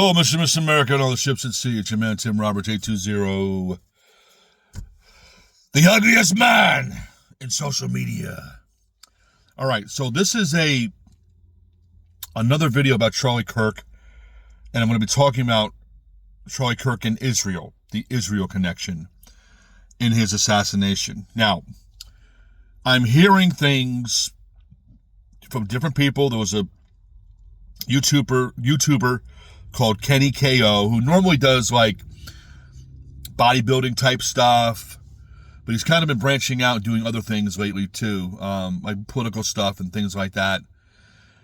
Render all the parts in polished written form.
Hello, Mr. and Miss America and all the ships at sea. It's your man, Tim Roberts, 820. The ugliest man in social media. All right, so this is another video about Charlie Kirk, and I'm going to be talking about Charlie Kirk and Israel, the Israel connection in his assassination. Now, I'm hearing things from different people. There was a YouTuber called Kenny KO, who normally does like bodybuilding type stuff, but he's kind of been branching out and doing other things lately too, like political stuff and things like that.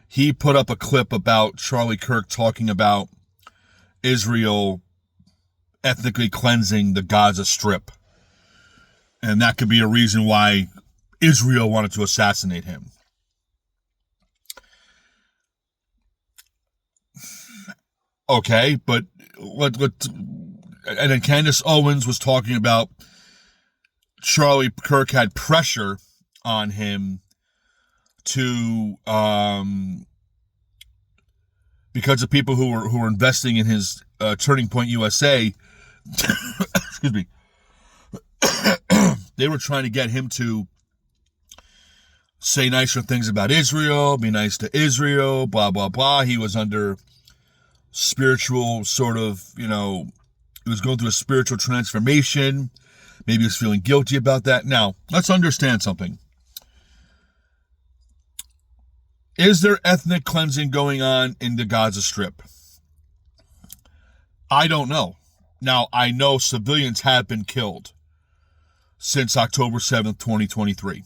He put up a clip about Charlie Kirk talking about Israel ethnically cleansing the Gaza Strip, and that could be a reason why Israel wanted to assassinate him. Okay, but and then Candace Owens was talking about Charlie Kirk had pressure on him to because of people who were investing in his Turning Point USA. Excuse me. They were trying to get him to say nicer things about Israel, be nice to Israel, blah blah blah. He was under spiritual sort of, he was going through a spiritual transformation. Maybe he was feeling guilty about that. Now, let's understand something. Is there ethnic cleansing going on in the Gaza Strip? I don't know. Now, I know civilians have been killed since October 7th, 2023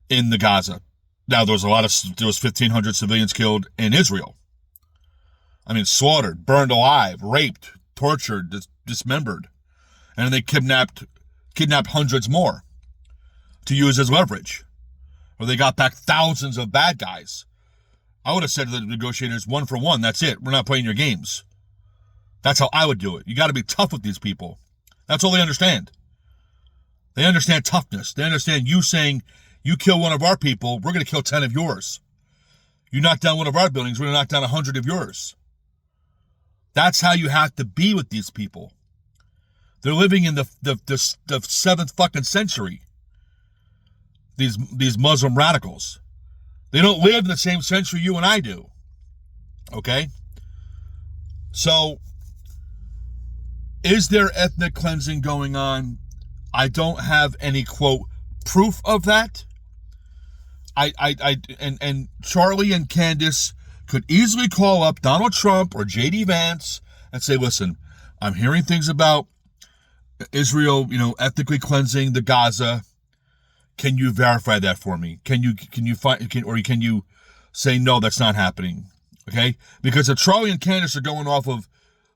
in the Gaza. Now, there was 1,500 civilians killed in Israel. I mean, slaughtered, burned alive, raped, tortured, dismembered. And they kidnapped hundreds more to use as leverage. Or they got back thousands of bad guys. I would have said to the negotiators, 1 for 1, that's it. We're not playing your games. That's how I would do it. You got to be tough with these people. That's all they understand. They understand toughness. They understand you saying, you kill one of our people, we're going to kill 10 of yours. You knock down one of our buildings, we're going to knock down 100 of yours. That's how you have to be with these people. They're living in the 7th fucking century. These Muslim radicals. They don't live in the same century you and I do. Okay? So, is there ethnic cleansing going on? I don't have any, quote, proof of that. And Charlie and Candace could easily call up Donald Trump or J.D. Vance and say, listen, I'm hearing things about Israel, ethnically cleansing the Gaza. Can you verify that for me? Can you say, no, that's not happening? Okay? Because if Charlie and Candace are going off of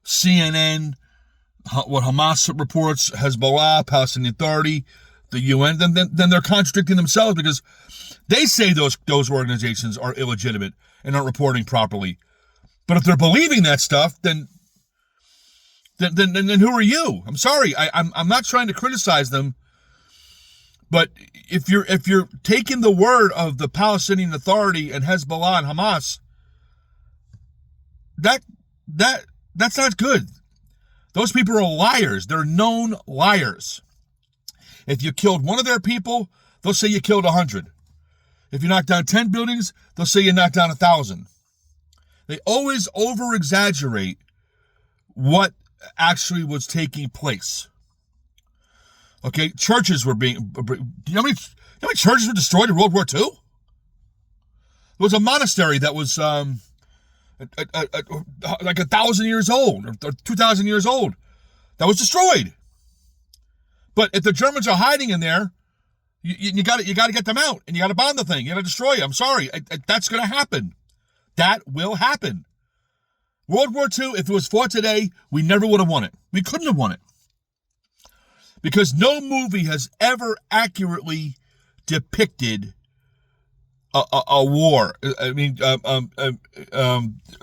CNN, what Hamas reports, Hezbollah, Palestinian Authority, the UN, then they're contradicting themselves, because they say those organizations are illegitimate and aren't reporting properly. But if they're believing that stuff, then who are you? I'm sorry. I'm not trying to criticize them, but if you're taking the word of the Palestinian Authority and Hezbollah and Hamas, that's not good. Those people are liars. They're known liars. If you killed one of their people, they'll say you killed 100. If you knock down 10 buildings, they'll say you knocked down 1,000. They always over-exaggerate what actually was taking place. Okay, churches were being... Do you know how many churches were destroyed in World War II? There was a monastery that was like 1,000 years old, or 2,000 years old, that was destroyed. But if the Germans are hiding in there, you got to get them out, and you got to bomb the thing. You got to destroy it. I'm sorry, that's going to happen. That will happen. World War II, if it was fought today, we never would have won it. We couldn't have won it, because no movie has ever accurately depicted a war. I mean,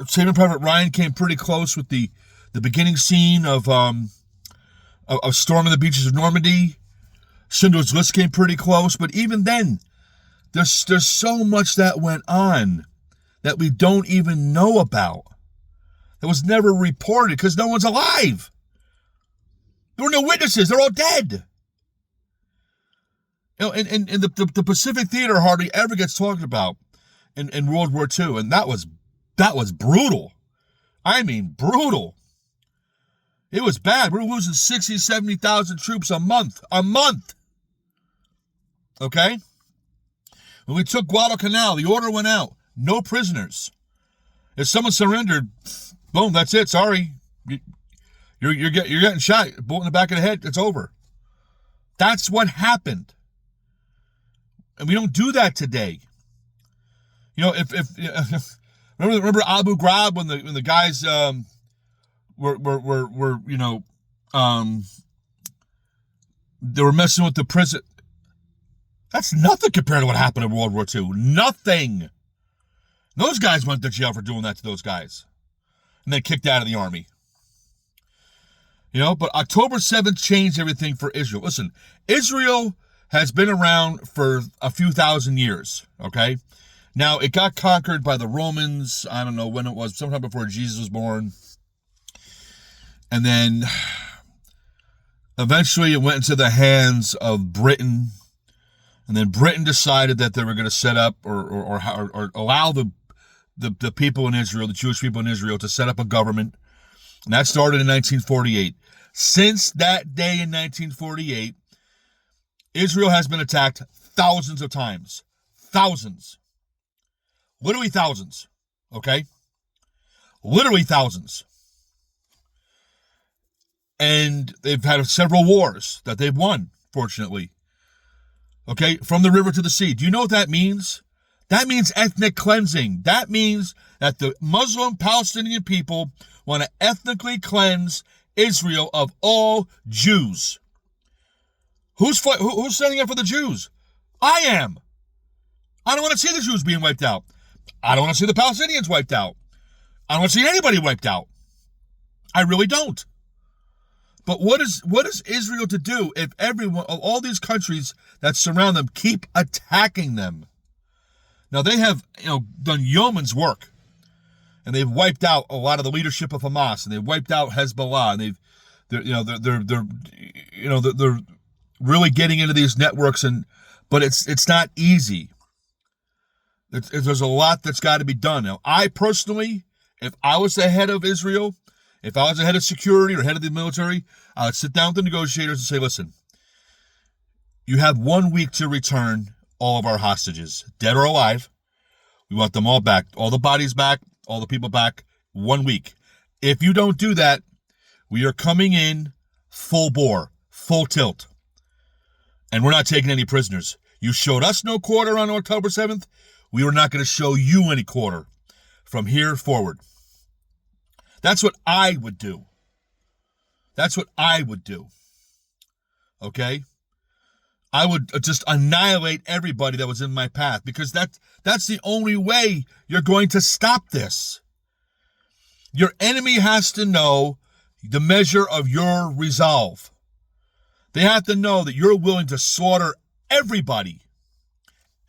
Saving Private Ryan came pretty close with the beginning scene of storming the beaches of Normandy. Schindler's List came pretty close, but even then, there's so much that went on that we don't even know about. that was never reported because no one's alive. There were no witnesses. They're all dead. You know, and the Pacific Theater hardly ever gets talked about in World War II, and that was brutal. I mean, brutal. It was bad. We're losing 60,000, 70,000 troops a month. Okay? When we took Guadalcanal, the order went out. No prisoners. If someone surrendered, boom, that's it. Sorry. You're getting shot. Bullet in the back of the head. It's over. That's what happened. And we don't do that today. You know, if remember Abu Ghraib when the guys were you know, they were messing with the prison. That's nothing compared to what happened in World War II. Nothing. Those guys went to jail for doing that to those guys. And then kicked out of the army. You know, but October 7th changed everything for Israel. Listen, Israel has been around for a few thousand years, okay? Now, it got conquered by the Romans, I don't know when it was, sometime before Jesus was born. And then, eventually, it went into the hands of Britain. And then Britain decided that they were going to set up or allow the people in Israel, the Jewish people in Israel, to set up a government. And that started in 1948. Since that day in 1948, Israel has been attacked thousands of times. Thousands. Literally thousands. Okay? Literally thousands. And they've had several wars that they've won, fortunately. Okay? From the river to the sea. Do you know what that means? That means ethnic cleansing. That means that the Muslim Palestinian people want to ethnically cleanse Israel of all Jews. Who's standing up for the Jews? I am. I don't want to see the Jews being wiped out. I don't want to see the Palestinians wiped out. I don't want to see anybody wiped out. I really don't. But what is Israel to do if everyone, all these countries that surround them, keep attacking them? Now they have, done yeoman's work, and they've wiped out a lot of the leadership of Hamas, and they've wiped out Hezbollah, and they're really getting into these networks, but it's not easy. There's a lot that's got to be done. Now, I personally, if I was the head of Israel, if I was the head of security or head of the military, I would sit down with the negotiators and say, listen, you have 1 week to return all of our hostages, dead or alive. We want them all back, all the bodies back, all the people back, 1 week. If you don't do that, we are coming in full bore, full tilt. And we're not taking any prisoners. You showed us no quarter on October 7th. We were not going to show you any quarter from here forward. That's what I would do. That's what I would do. Okay? I would just annihilate everybody that was in my path, because that's the only way you're going to stop this. Your enemy has to know the measure of your resolve. They have to know that you're willing to slaughter everybody.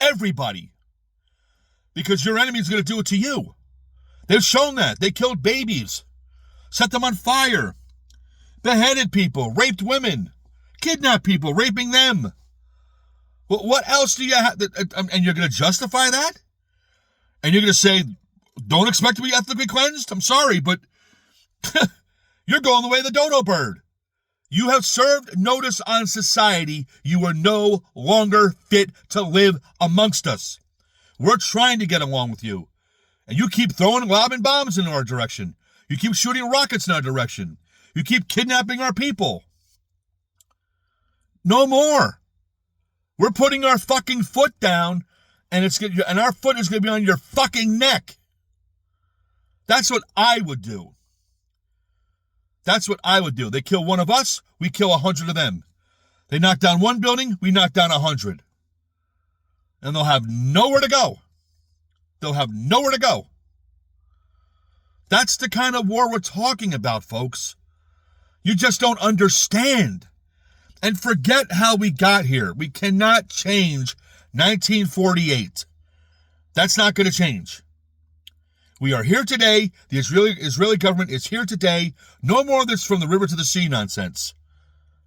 Everybody. Because your enemy is going to do it to you. They've shown that. They killed babies, set them on fire, beheaded people, raped women, kidnapped people, raping them. Well, what else do you have? And you're going to justify that? And you're going to say, don't expect to be ethnically cleansed? I'm sorry, but you're going the way of the dodo bird. You have served notice on society. You are no longer fit to live amongst us. We're trying to get along with you. And you keep lobbing bombs in our direction. You keep shooting rockets in our direction. You keep kidnapping our people. No more. We're putting our fucking foot down, and our foot is going to be on your fucking neck. That's what I would do. That's what I would do. They kill one of us, we kill 100 of them. They knock down one building, we knock down 100. And they'll have nowhere to go. They'll have nowhere to go. That's the kind of war we're talking about, folks. You just don't understand. And forget how we got here. We cannot change 1948. That's not going to change. We are here today. The Israeli government is here today. No more of this from the river to the sea nonsense.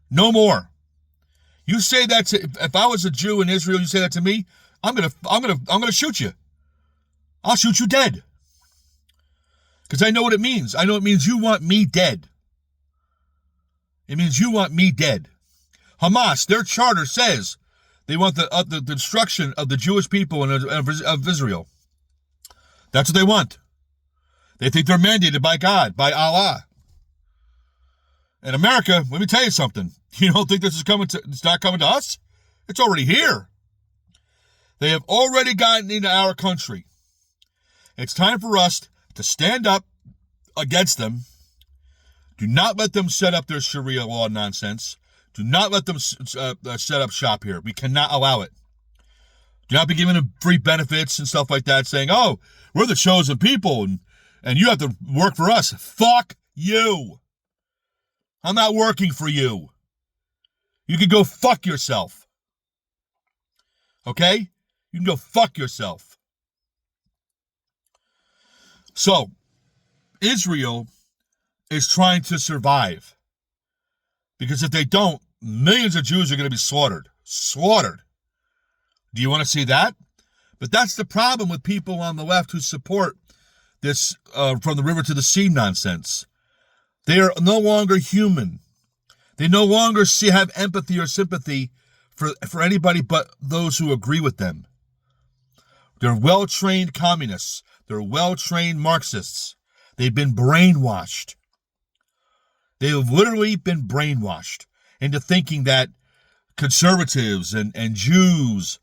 No more. You say that to, if I was a Jew in Israel, you say that to me, I'm gonna shoot you. I'll shoot you dead. Because I know what it means. I know it means you want me dead. It means you want me dead. Hamas, their charter says they want the destruction of the Jewish people and of Israel. That's what they want. They think they're mandated by God, by Allah. And America, let me tell you something. You don't think it's not coming to us? It's already here. They have already gotten into our country. It's time for us to stand up against them. Do not let them set up their Sharia law nonsense. Do not let them set up shop here. We cannot allow it. Do not be giving them free benefits and stuff like that, saying, oh, we're the chosen people and you have to work for us. Fuck you. I'm not working for you. You can go fuck yourself. Okay? You can go fuck yourself. So, Israel is trying to survive. Because if they don't, millions of Jews are going to be slaughtered. Slaughtered. Do you want to see that? But that's the problem with people on the left who support this from the river to the sea nonsense. They are no longer human. They no longer have empathy or sympathy for anybody but those who agree with them. They're well-trained communists. They're well-trained Marxists. They've been brainwashed. They have literally been brainwashed into thinking that conservatives and Jews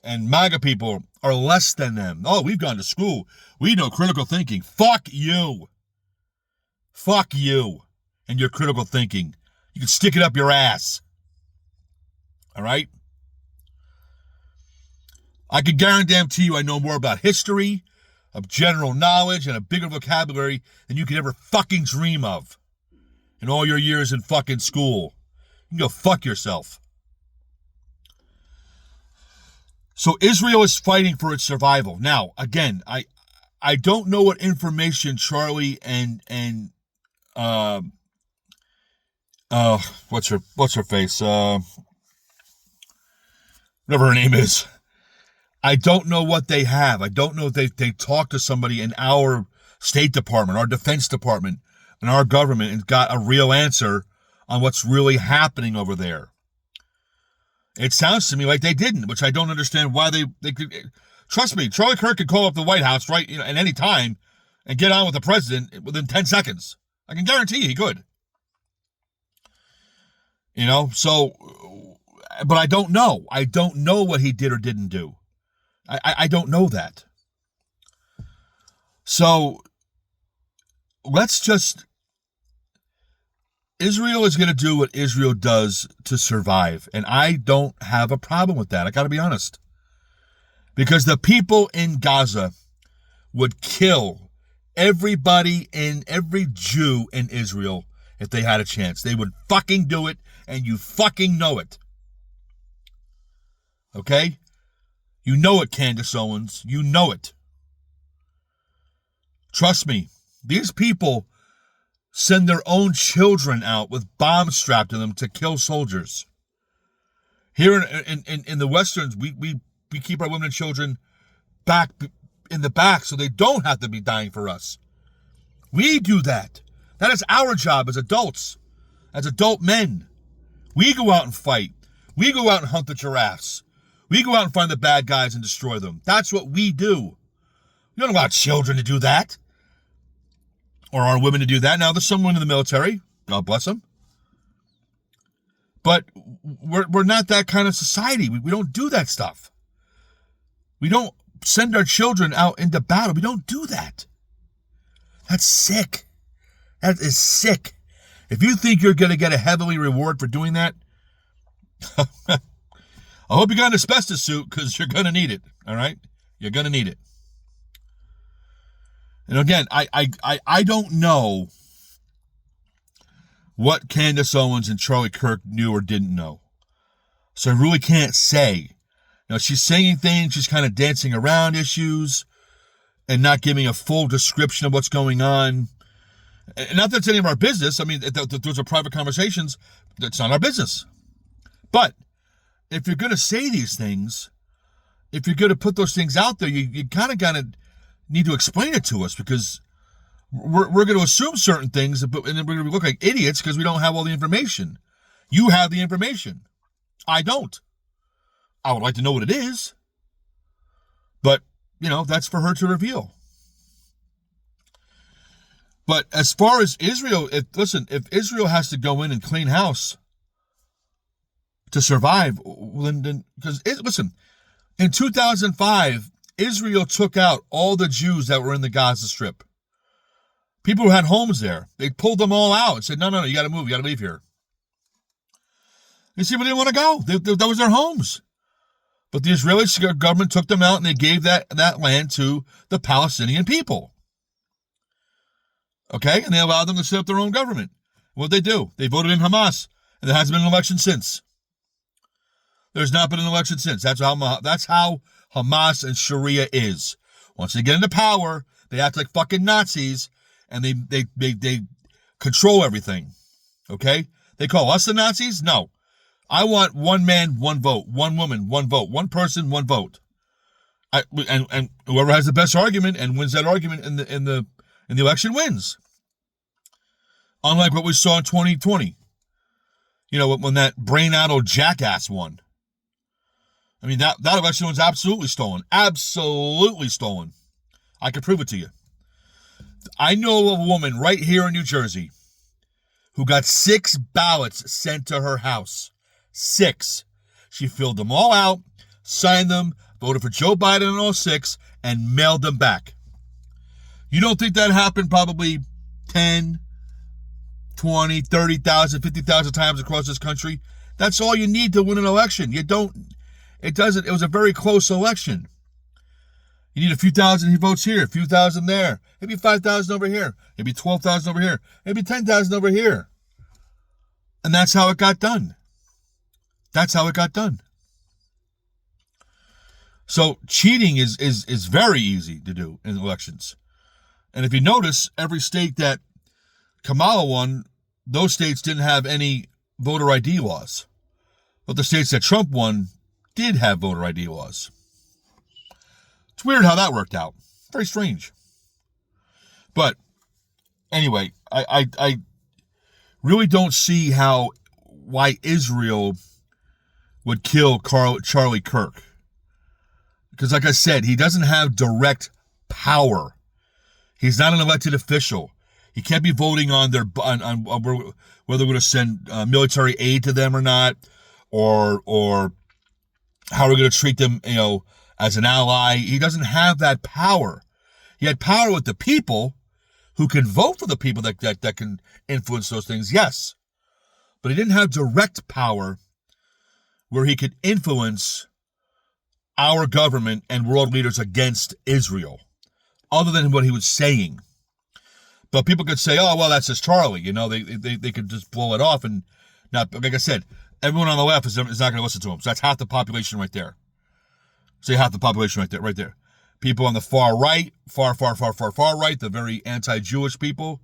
and MAGA people are less than them. Oh, we've gone to school. We know critical thinking. Fuck you. Fuck you and your critical thinking. You can stick it up your ass. All right? I can guarantee you I know more about history, of general knowledge, and a bigger vocabulary than you could ever fucking dream of in all your years in fucking school. You can go fuck yourself. So Israel is fighting for its survival. Now, again, I don't know what information Charlie and what's her face? Whatever her name is. I don't know what they have. I don't know if they talked to somebody in our State Department, our Defense Department, and our government and got a real answer on what's really happening over there. It sounds to me like they didn't, which I don't understand why they could. Trust me, Charlie Kirk could call up the White House at any time and get on with the president within 10 seconds. I can guarantee you he could. So, but I don't know. I don't know what he did or didn't do. I don't know that. So, Israel is going to do what Israel does to survive. And I don't have a problem with that. I got to be honest. Because the people in Gaza would kill every Jew in Israel if they had a chance. They would fucking do it, and you fucking know it. Okay? You know it, Candace Owens. You know it. Trust me. These people send their own children out with bombs strapped to them to kill soldiers. Here in the Westerns, we keep our women and children back in the back so they don't have to be dying for us. We do that. That is our job as adults, as adult men. We go out and fight. We go out and hunt the giraffes. We go out and find the bad guys and destroy them. That's what we do. We don't allow children to do that. Or our women to do that. Now, there's some women in the military. God bless them. But we're not that kind of society. We don't do that stuff. We don't send our children out into battle. We don't do that. That's sick. That is sick. If you think you're going to get a heavily reward for doing that, I hope you got an asbestos suit because you're going to need it. All right? You're going to need it. And again, I don't know what Candace Owens and Charlie Kirk knew or didn't know. So I really can't say. She's saying things, she's kind of dancing around issues, and not giving a full description of what's going on. And not that it's any of our business. I mean, those are private conversations. That's not our business. But if you're going to say these things, if you're going to put those things out there, you kind of got to need to explain it to us, because we're going to assume certain things, and then we're going to look like idiots because we don't have all the information. You have the information. I don't. I would like to know what it is. But, that's for her to reveal. But as far as Israel, if Israel has to go in and clean house to survive, then because listen, in 2005, Israel took out all the Jews that were in the Gaza Strip. People who had homes there, they pulled them all out and said, no, you got to move, you got to leave here. You see, but they didn't want to go. That was their homes. But the Israeli government took them out, and they gave that land to the Palestinian people. Okay? And they allowed them to set up their own government. What'd they do? They voted in Hamas, and there hasn't been an election since. There's not been an election since. That's how Hamas and Sharia is. Once they get into power, they act like fucking Nazis, and they control everything. Okay? They call us the Nazis? No. I want one man, one vote. One woman, one vote. One person, one vote. And whoever has the best argument and wins that argument in the election wins. Unlike what we saw in 2020. When that brain-addled jackass won. I mean, that election was absolutely stolen. Absolutely stolen. I can prove it to you. I know of a woman right here in New Jersey who got 6 ballots sent to her house. 6. She filled them all out, signed them, voted for Joe Biden on all 6, and mailed them back. You don't think that happened probably 10, 20, 30,000, 50,000 times across this country? That's all you need to win an election. It was a very close election. You need a few thousand votes here, a few thousand there, maybe 5,000 over here, maybe 12,000 over here, maybe 10,000 over here. And that's how it got done. That's how it got done. So cheating is very easy to do in elections. And if you notice, every state that Kamala won, those states didn't have any voter ID laws. But the states that Trump won did have voter ID laws. It's weird how that worked out. Very strange. But anyway, I really don't see why Israel would kill Charlie Kirk. Because like I said, he doesn't have direct power. He's not an elected official. He can't be voting on on whether we're going to send military aid to them or not, or how we're going to treat them, as an ally. He doesn't have that power. He had power with the people who can vote for the people that can influence those things, yes. But he didn't have direct power where he could influence our government and world leaders against Israel, other than what he was saying. But people could say, oh, well, that's just Charlie. They could just blow it off and not, like I said, everyone on the left is not going to listen to him. So that's half the population right there. So half the population right there. People on the far right, far right, the very anti-Jewish people,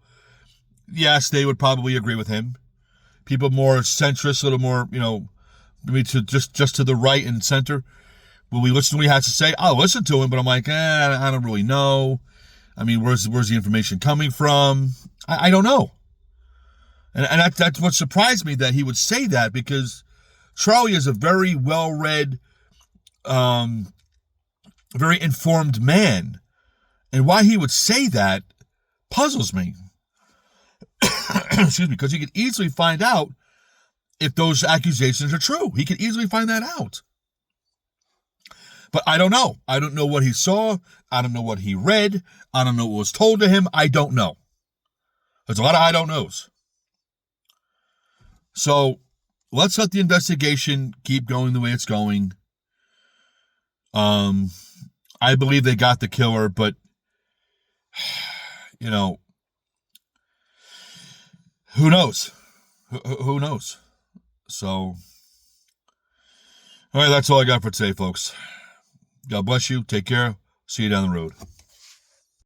yes, they would probably agree with him. People more centrist, a little more, maybe to just to the right and center. Will we listen to what he has to say? I'll listen to him, but I'm like, I don't really know. I mean, where's the information coming from? I don't know. And that's what surprised me, that he would say that, because Charlie is a very well-read, very informed man. And why he would say that puzzles me. Excuse me, because he could easily find out if those accusations are true. He could easily find that out. But I don't know. I don't know what he saw. I don't know what he read. I don't know what was told to him. I don't know. There's a lot of I don't knows. So let's let the investigation keep going the way it's going. I believe they got the killer, but who knows? Who knows? So, all right, that's all I got for today, folks. God bless you. Take care. See you down the road.